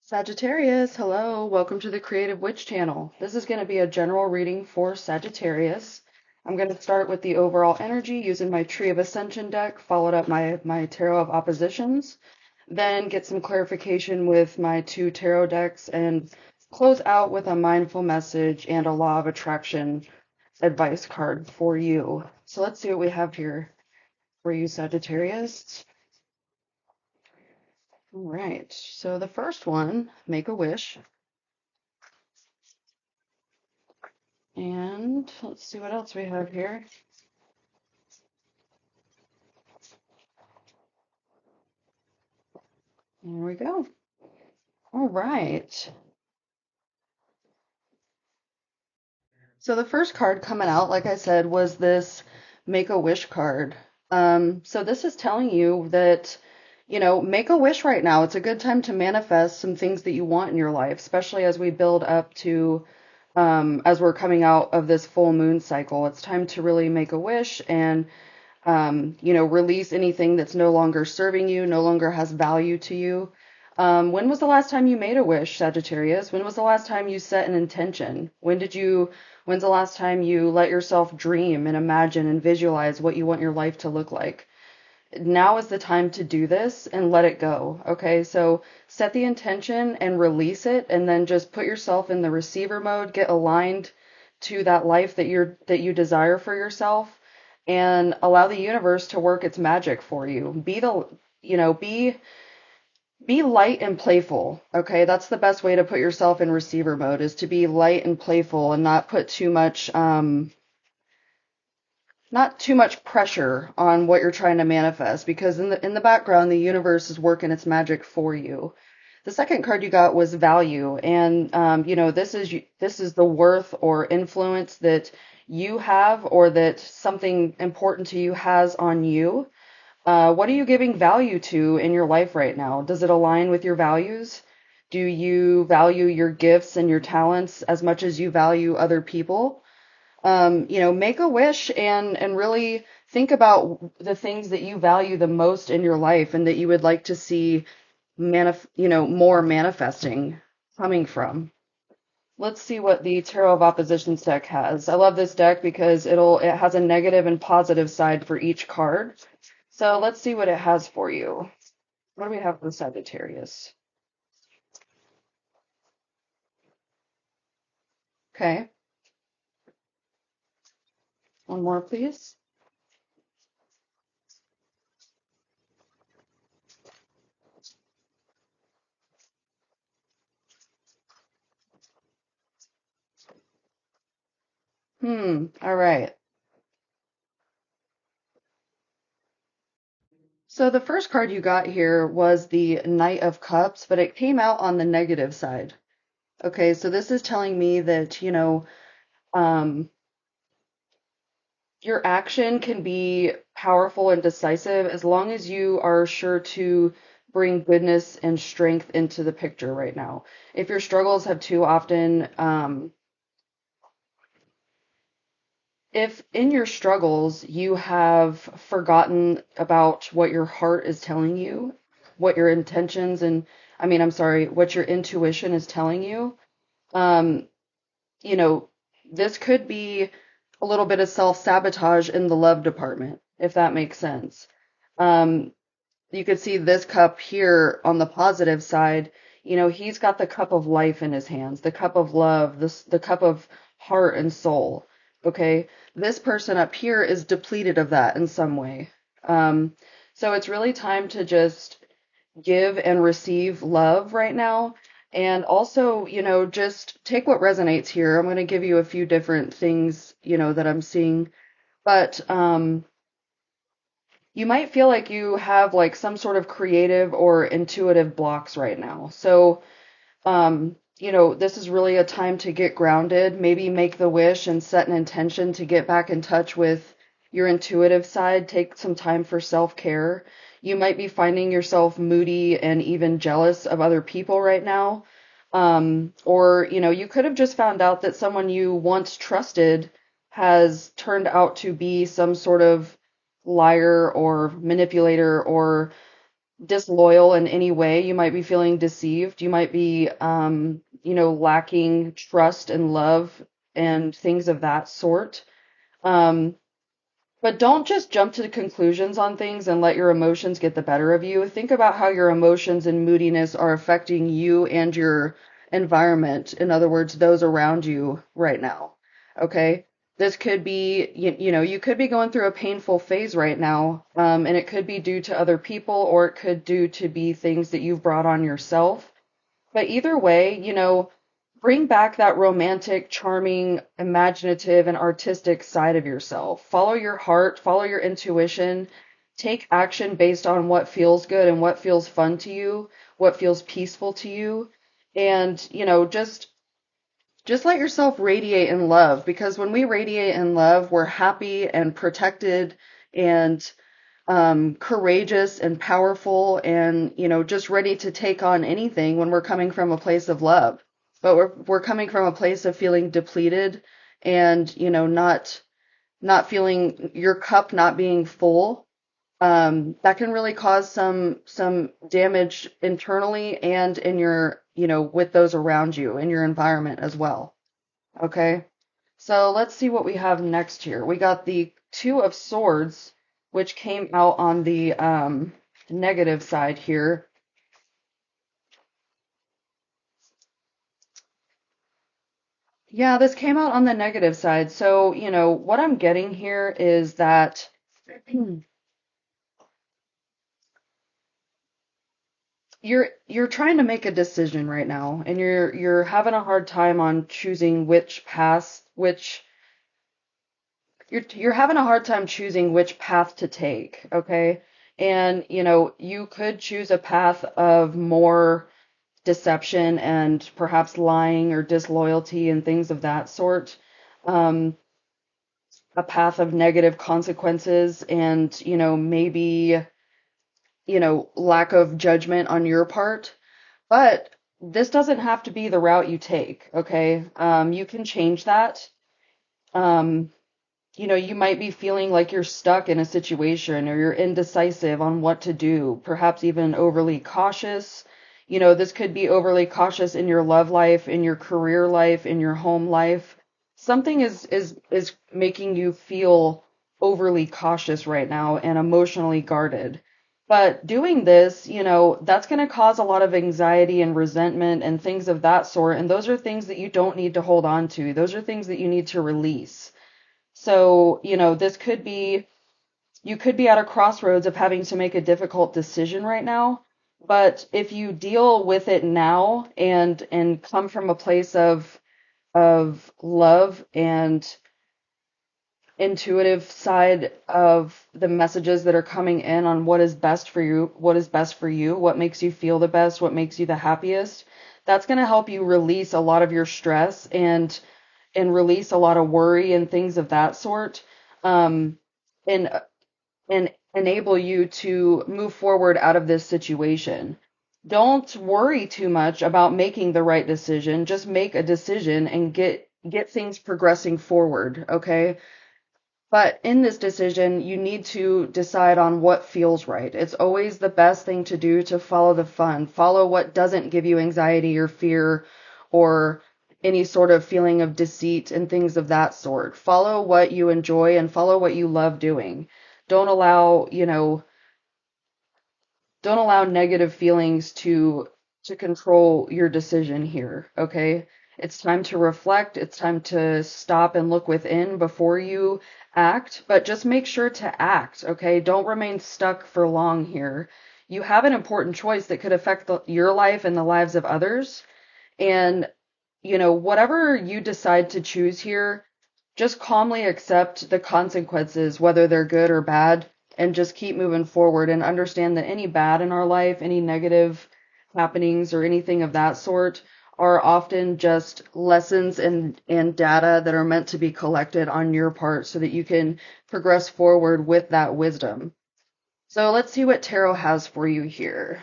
Sagittarius, hello, welcome to the Creative Witch channel. This is going to be a general reading for Sagittarius. I'm going to start with the overall energy using my Tree of Ascension deck, followed up my Tarot of Oppositions, then get some clarification with my two tarot decks, and close out with a mindful message and a law of attraction advice card for you. So let's see what we have here for you, Sagittarius. All right, so the first one, make a wish. And let's see what else we have here. There we go. All right. So the first card coming out, like I said, was this Make a Wish card. So this is telling you that, make a wish right now. It's a good time to manifest some things that you want in your life, especially as we build up to, as we're coming out of this full moon cycle. It's time to really make a wish and release anything that's no longer serving you, no longer has value to you. When was the last time you made a wish, Sagittarius? When was the last time you set an intention? When's the last time you let yourself dream and imagine and visualize what you want your life to look like? Now is the time to do this and let it go. Okay, so set the intention and release it, and then just put yourself in the receiver mode, get aligned to that life that you desire for yourself, and allow the universe to work its magic for you. Be light and playful. Okay, that's the best way to put yourself in receiver mode, is to be light and playful and not put not too much pressure on what you're trying to manifest, because in the background the universe is working its magic for you. The second card you got was value, and this is the worth or influence that you have, or that something important to you has on you. What are you giving value to in your life right now? Does it align with your values? Do you value your gifts and your talents as much as you value other people? Make a wish and really think about the things that you value the most in your life and that you would like to see more manifesting coming from. Let's see what the Tarot of Oppositions deck has. I love this deck because it has a negative and positive side for each card. So let's see what it has for you. What do we have for Sagittarius? Okay, one more, please. All right. So the first card you got here was the Knight of Cups, but it came out on the negative side. Okay, so this is telling me that, um, your action can be powerful and decisive as long as you are sure to bring goodness and strength into the picture right now. If your struggles have too often, if in your struggles you have forgotten about what your heart is telling you, what your intentions and, I'm sorry, what your intuition is telling you, um, you know, this could be a little bit of self-sabotage in the love department, if that makes sense. Um, you could see this cup here on the positive side. He's got the cup of life in his hands, the cup of love, the cup of heart and soul. Okay, this person up here is depleted of that in some way. Um, so it's really time to just give and receive love right now. And also, just take what resonates here. I'm going to give you a few different things, that I'm seeing. But you might feel like you have like some sort of creative or intuitive blocks right now. So, this is really a time to get grounded, maybe make the wish and set an intention to get back in touch with your intuitive side. Take some time for self-care. You might be finding yourself moody and even jealous of other people right now. Or, you could have just found out that someone you once trusted has turned out to be some sort of liar or manipulator or disloyal in any way. You might be feeling deceived. You might be, lacking trust and love and things of that sort. Um, but don't just jump to conclusions on things and let your emotions get the better of you. Think about how your emotions and moodiness are affecting you and your environment. In other words, those around you right now. Okay? This could be, you could be going through a painful phase right now, and it could be due to other people, or it could due to be things that you've brought on yourself. But either way, bring back that romantic, charming, imaginative, and artistic side of yourself. Follow your heart, follow your intuition, take action based on what feels good and what feels fun to you, what feels peaceful to you. And, just let yourself radiate in love, because when we radiate in love, we're happy and protected and courageous and powerful and, just ready to take on anything when we're coming from a place of love. But we're coming from a place of feeling depleted and, not feeling your cup not being full. That can really cause some damage internally and in your, with those around you in your environment as well. Okay? So let's see what we have next here. We got the Two of Swords, which came out on the negative side here. Yeah, this came out on the negative side. So, what I'm getting here is that you're trying to make a decision right now, and you're having a hard time on choosing which you're having a hard time choosing which path to take, okay? And, you could choose a path of more deception and perhaps lying or disloyalty and things of that sort. Um, a path of negative consequences and, maybe, lack of judgment on your part. But this doesn't have to be the route you take, okay? You can change that. Um, you might be feeling like you're stuck in a situation or you're indecisive on what to do, perhaps even overly cautious. This could be overly cautious in your love life, in your career life, in your home life. Something is making you feel overly cautious right now and emotionally guarded. But doing this, that's going to cause a lot of anxiety and resentment and things of that sort. And those are things that you don't need to hold on to. Those are things that you need to release. So, you could be at a crossroads of having to make a difficult decision right now. But if you deal with it now and come from a place of love and intuitive side of the messages that are coming in on what is best for you, what makes you feel the best, what makes you the happiest, that's going to help you release a lot of your stress and release a lot of worry and things of that sort, and enable you to move forward out of this situation. Don't worry too much about making the right decision. Just make a decision and get things progressing forward, okay? But in this decision, you need to decide on what feels right. It's always the best thing to do to follow the fun. Follow what doesn't give you anxiety or fear or any sort of feeling of deceit and things of that sort. Follow what you enjoy and follow what you love doing. Don't allow, don't allow negative feelings to control your decision here, okay? It's time to reflect, it's time to stop and look within before you act, but just make sure to act, okay? Don't remain stuck for long here. You have an important choice that could affect your life and the lives of others, and whatever you decide to choose here, just calmly accept the consequences, whether they're good or bad, and just keep moving forward and understand that any bad in our life, any negative happenings or anything of that sort are often just lessons and data that are meant to be collected on your part so that you can progress forward with that wisdom. So let's see what tarot has for you here.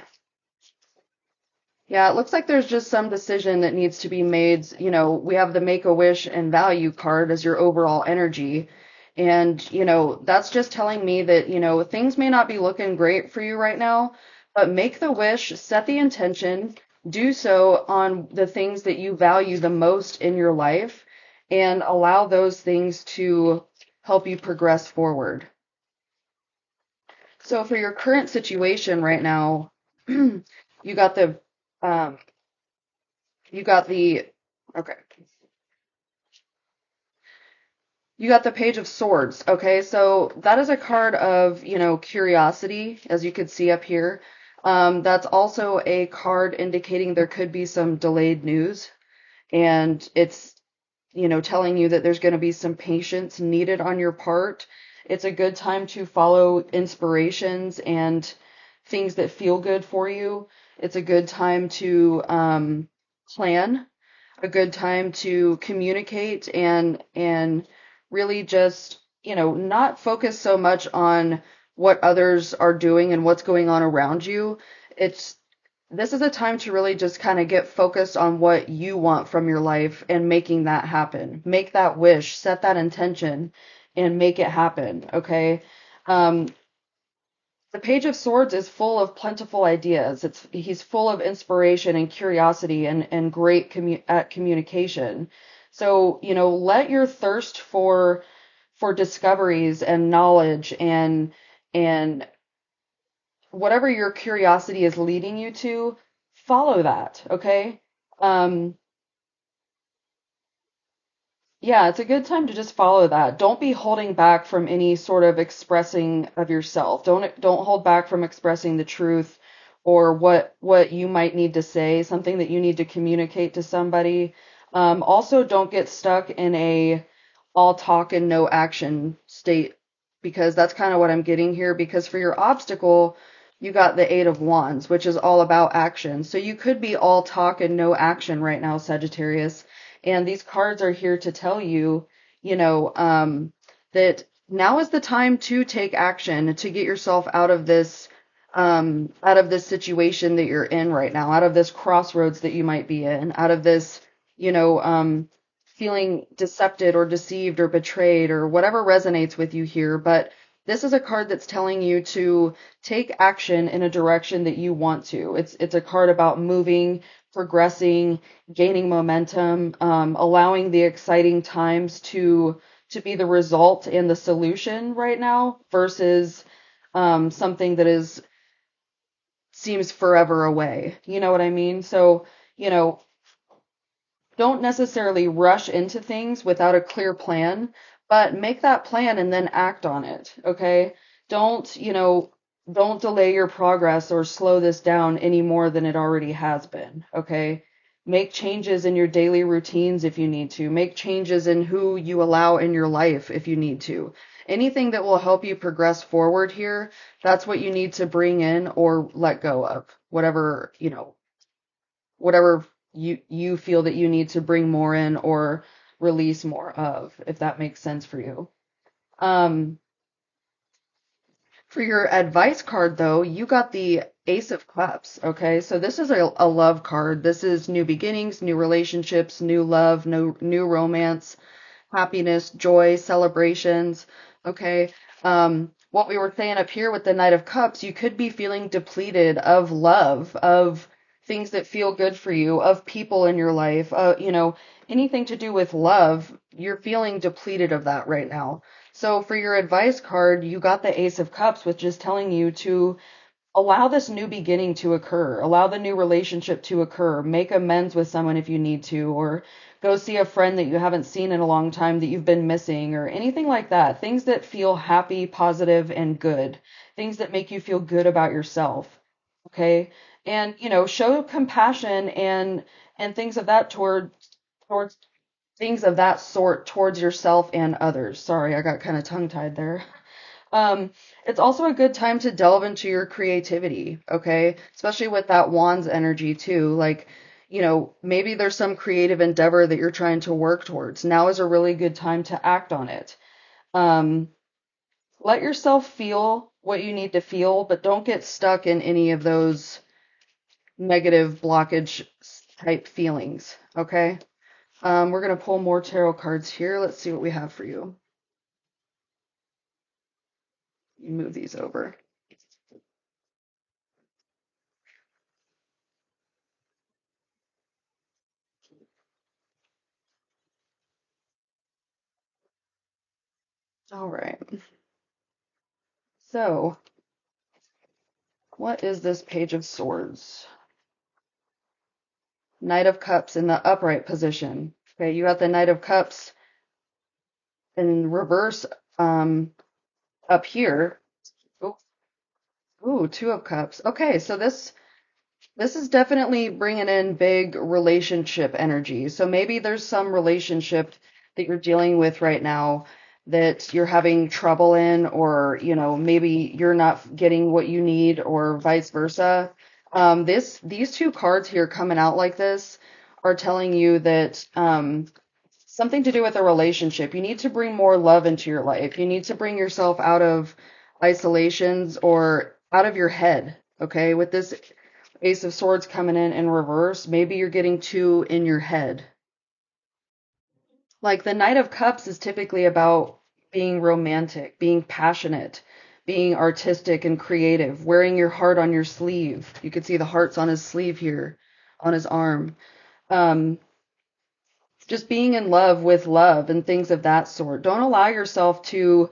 Yeah, it looks like there's just some decision that needs to be made. We have the Make a Wish and Value card as your overall energy. And, that's just telling me that, things may not be looking great for you right now, but make the wish, set the intention, do so on the things that you value the most in your life, and allow those things to help you progress forward. So for your current situation right now, you got the, um, you got the, okay. You got the Page of Swords. Okay, so that is a card of, curiosity, as you could see up here. That's also a card indicating there could be some delayed news, and it's, telling you that there's going to be some patience needed on your part. It's a good time to follow inspirations and things that feel good for you. It's a good time to plan, a good time to communicate and really just, not focus so much on what others are doing and what's going on around you. It's This is a time to really just kind of get focused on what you want from your life and making that happen. Make that wish, set that intention, and make it happen, okay? Um, the Page of Swords is full of plentiful ideas. He's full of inspiration and curiosity and great at communication. So, let your thirst for discoveries and knowledge and whatever your curiosity is leading you to, follow that, okay? Um, Yeah, it's a good time to just follow that. Don't be holding back from any sort of expressing of yourself. Don't hold back from expressing the truth or what you might need to say, something that you need to communicate to somebody. Also, don't get stuck in a all talk and no action state because that's kind of what I'm getting here. Because for your obstacle, you got the Eight of Wands, which is all about action. So you could be all talk and no action right now, Sagittarius. And these cards are here to tell you, that now is the time to take action to get yourself out of this situation that you're in right now, out of this crossroads that you might be in, out of this, you know, um, feeling decepted or deceived or betrayed or whatever resonates with you here. But this is a card that's telling you to take action in a direction that you want to. It's a card about moving, progressing, gaining momentum, allowing the exciting times to be the result and the solution right now versus something that is seems forever away. You know what I mean? So, you know, don't necessarily rush into things without a clear plan, but make that plan and then act on it, okay? Don't delay your progress or slow this down any more than it already has been, okay? Make changes in your daily routines if you need to. Make changes in who you allow in your life if you need to. Anything that will help you progress forward here, that's what you need to bring in or let go of. Whatever you feel that you need to bring more in or release more of, if that makes sense for you. Um, for your advice card, though, you got the Ace of Cups. Okay, so this is a love card. This is new beginnings, new relationships, new love, new romance, happiness, joy, celebrations. Okay. What we were saying up here with the Knight of Cups, you could be feeling depleted of love, of things that feel good for you, of people in your life, anything to do with love, you're feeling depleted of that right now. So for your advice card, you got the Ace of Cups, which is telling you to allow this new beginning to occur, allow the new relationship to occur, make amends with someone if you need to, or go see a friend that you haven't seen in a long time that you've been missing, or anything like that. Things that feel happy, positive, and good. Things that make you feel good about yourself. Okay? And, show compassion and things of that towards things of that sort towards yourself and others. Sorry, I got kind of tongue-tied there. It's also a good time to delve into your creativity, okay? Especially with that wands energy too. Like, maybe there's some creative endeavor that you're trying to work towards. Now is a really good time to act on it. Um, Let yourself feel what you need to feel, but don't get stuck in any of those negative blockage type feelings, okay? We're gonna pull more tarot cards here. Let's see what we have for you. Move these over. All right. So, what is this Page of Swords? Knight of Cups in the upright position. Okay, you got the Knight of Cups in reverse up here. Oh, ooh, Two of Cups. Okay, so this is definitely bringing in big relationship energy. So maybe there's some relationship that you're dealing with right now that you're having trouble in, or, maybe you're not getting what you need, or vice versa. These two cards here coming out like this are telling you that something to do with a relationship. You need to bring more love into your life. You need to bring yourself out of isolations or out of your head. Okay, with this Ace of Swords coming in reverse, maybe you're getting too in your head. Like the Knight of Cups is typically about being romantic, being passionate, being artistic and creative, wearing your heart on your sleeve. You can see the hearts on his sleeve here, on his arm. Um, just being in love with love and things of that sort. Don't allow yourself to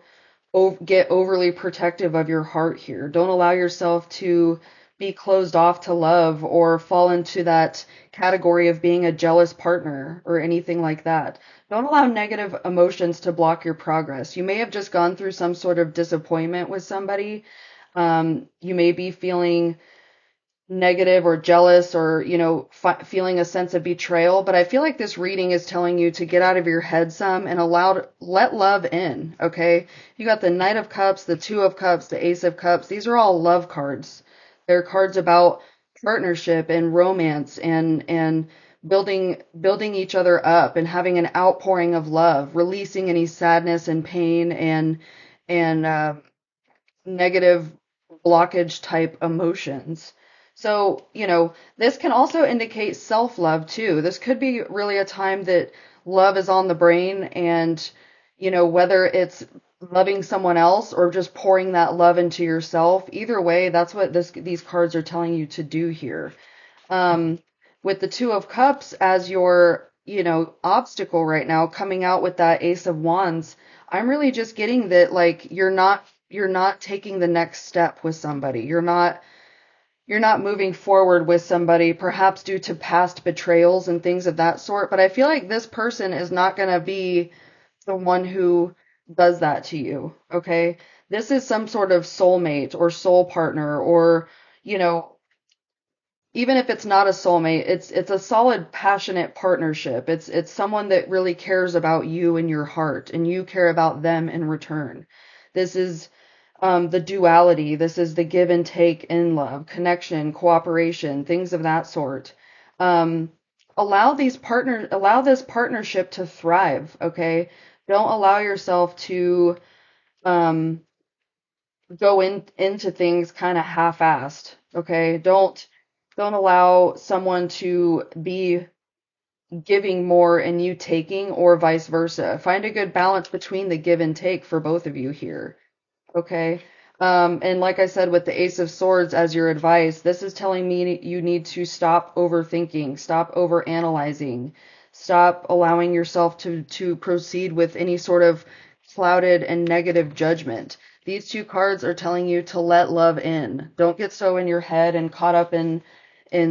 get overly protective of your heart here. Don't allow yourself to be closed off to love or fall into that category of being a jealous partner or anything like that. Don't allow negative emotions to block your progress. You may have just gone through some sort of disappointment with somebody. You may be feeling negative or jealous, or feeling a sense of betrayal, but I feel like this reading is telling you to get out of your head some and let love in. Okay, you got the Knight of Cups, the Two of Cups, the Ace of Cups. These are all love cards. They're cards about partnership and romance, and building each other up and having an outpouring of love, releasing any sadness and pain and negative blockage type emotions. So, this can also indicate self-love too. This could be really a time that love is on the brain, and, whether it's loving someone else or just pouring that love into yourself, either way, that's what these cards are telling you to do here. Um, with the Two of Cups as your, obstacle right now, coming out with that Ace of Wands, I'm really just getting that, like, you're not taking the next step with somebody. You're not moving forward with somebody, perhaps due to past betrayals and things of that sort. But I feel like this person is not going to be the one who does that to you. Okay. This is some sort of soulmate or soul partner, or, you know, even if it's not a soulmate, it's a solid, passionate partnership. It's someone that really cares about you and your heart, and you care about them in return. This is the duality. This is the give and take in love, connection, cooperation, things of that sort. Um, allow this partnership to thrive. Okay, don't allow yourself to um, go into things kind of half-assed. Okay, don't allow someone to be giving more and you taking, or vice versa. Find a good balance between the give and take for both of you here. Okay. And like I said, with the Ace of Swords as your advice, this is telling me you need to stop overthinking, stop overanalyzing, stop allowing yourself to proceed with any sort of clouded and negative judgment. These two cards are telling you to let love in. Don't get so in your head and caught up in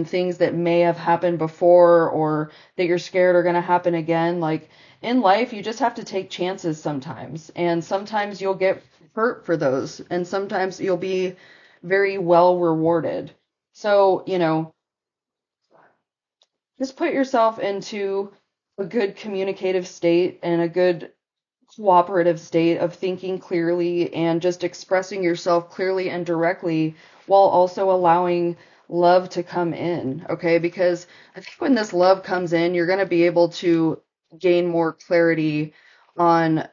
things that may have happened before, or that you're scared are going to happen again. Like, in life, you just have to take chances sometimes, and sometimes you'll get hurt for those, and sometimes you'll be very well rewarded. So, just put yourself into a good communicative state and a good cooperative state of thinking clearly and just expressing yourself clearly and directly, while also allowing love to come in. Okay, because I think when this love comes in, you're going to be able to gain more clarity on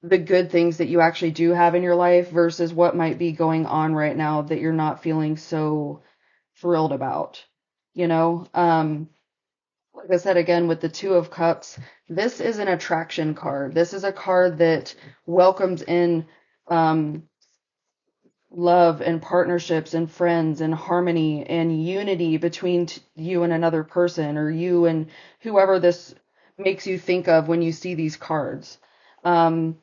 the good things that you actually do have in your life versus what might be going on right now that you're not feeling so thrilled about. Like I said, again, with the Two of Cups, this is an attraction card. This is a card that welcomes in um, love and partnerships and friends and harmony and unity between you and another person, or you and whoever this makes you think of when you see these cards. Um,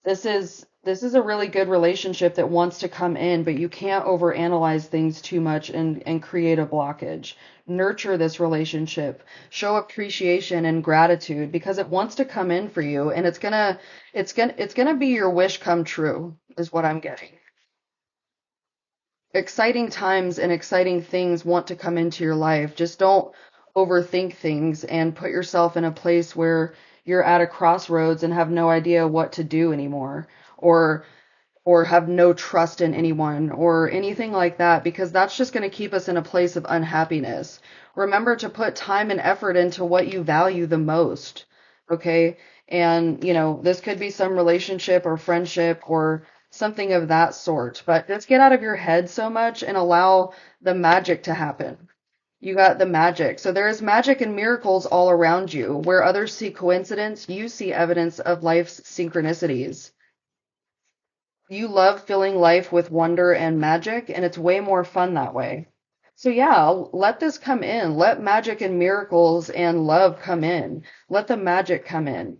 this is a really good relationship that wants to come in, but you can't overanalyze things too much and create a blockage. Nurture this relationship. Show appreciation and gratitude because it wants to come in for you, and it's gonna be your wish come true, is what I'm getting. Exciting times and exciting things want to come into your life. Just don't overthink things and put yourself in a place where you're at a crossroads and have no idea what to do anymore, or have no trust in anyone or anything like that, because that's just going to keep us in a place of unhappiness. Remember to put time and effort into what you value the most, okay? And, this could be some relationship or friendship or something of that sort, but just get out of your head so much and allow the magic to happen. You got the magic. So there is magic and miracles all around you. Where others see coincidence, you see evidence of life's synchronicities. You love filling life with wonder and magic, and it's way more fun that way. So yeah, let this come in. Let magic and miracles and love come in. Let the magic come in.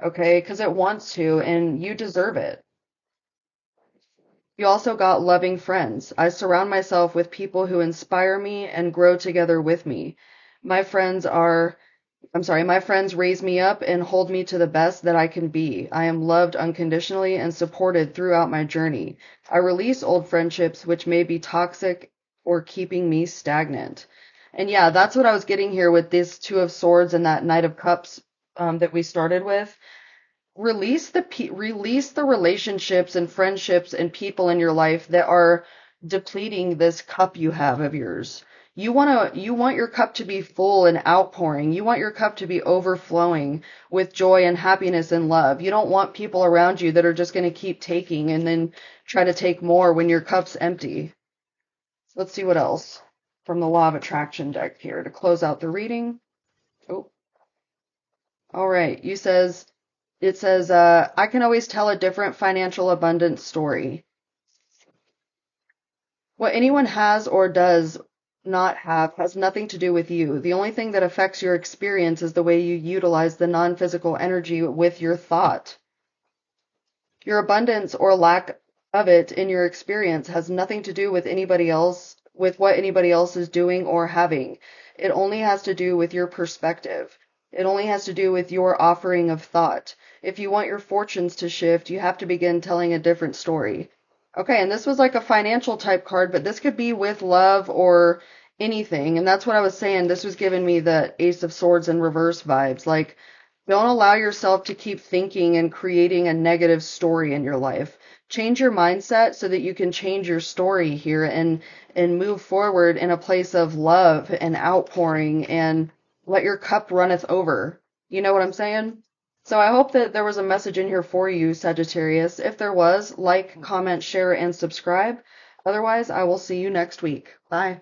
Okay? Because it wants to, and you deserve it. You also got loving friends. I surround myself with people who inspire me and grow together with me. My friends are my friends raise me up and hold me to the best that I can be. I am loved unconditionally and supported throughout my journey. I release old friendships which may be toxic or keeping me stagnant. And yeah, that's what I was getting here with this Two of Swords and that Knight of Cups that we started with. Release the relationships and friendships and people in your life that are depleting this cup you have of yours. You want your cup to be full and outpouring. You want your cup to be overflowing with joy and happiness and love. You don't want people around you that are just going to keep taking and then try to take more when your cup's empty. Let's see what else from the Law of Attraction deck here to close out the reading. Oh, all right. It says, I can always tell a different financial abundance story. What anyone has or does not have has nothing to do with you. The only thing that affects your experience is the way you utilize the non-physical energy with your thought. Your abundance or lack of it in your experience has nothing to do with anybody else, with what anybody else is doing or having. It only has to do with your perspective. It only has to do with your offering of thought. If you want your fortunes to shift, you have to begin telling a different story. Okay, and this was like a financial type card, but this could be with love or anything. And that's what I was saying. This was giving me the Ace of Swords in reverse vibes. Like, don't allow yourself to keep thinking and creating a negative story in your life. Change your mindset so that you can change your story here and move forward in a place of love and outpouring and let your cup runneth over. You know what I'm saying? So I hope that there was a message in here for you, Sagittarius. If there was, like, comment, share, and subscribe. Otherwise, I will see you next week. Bye.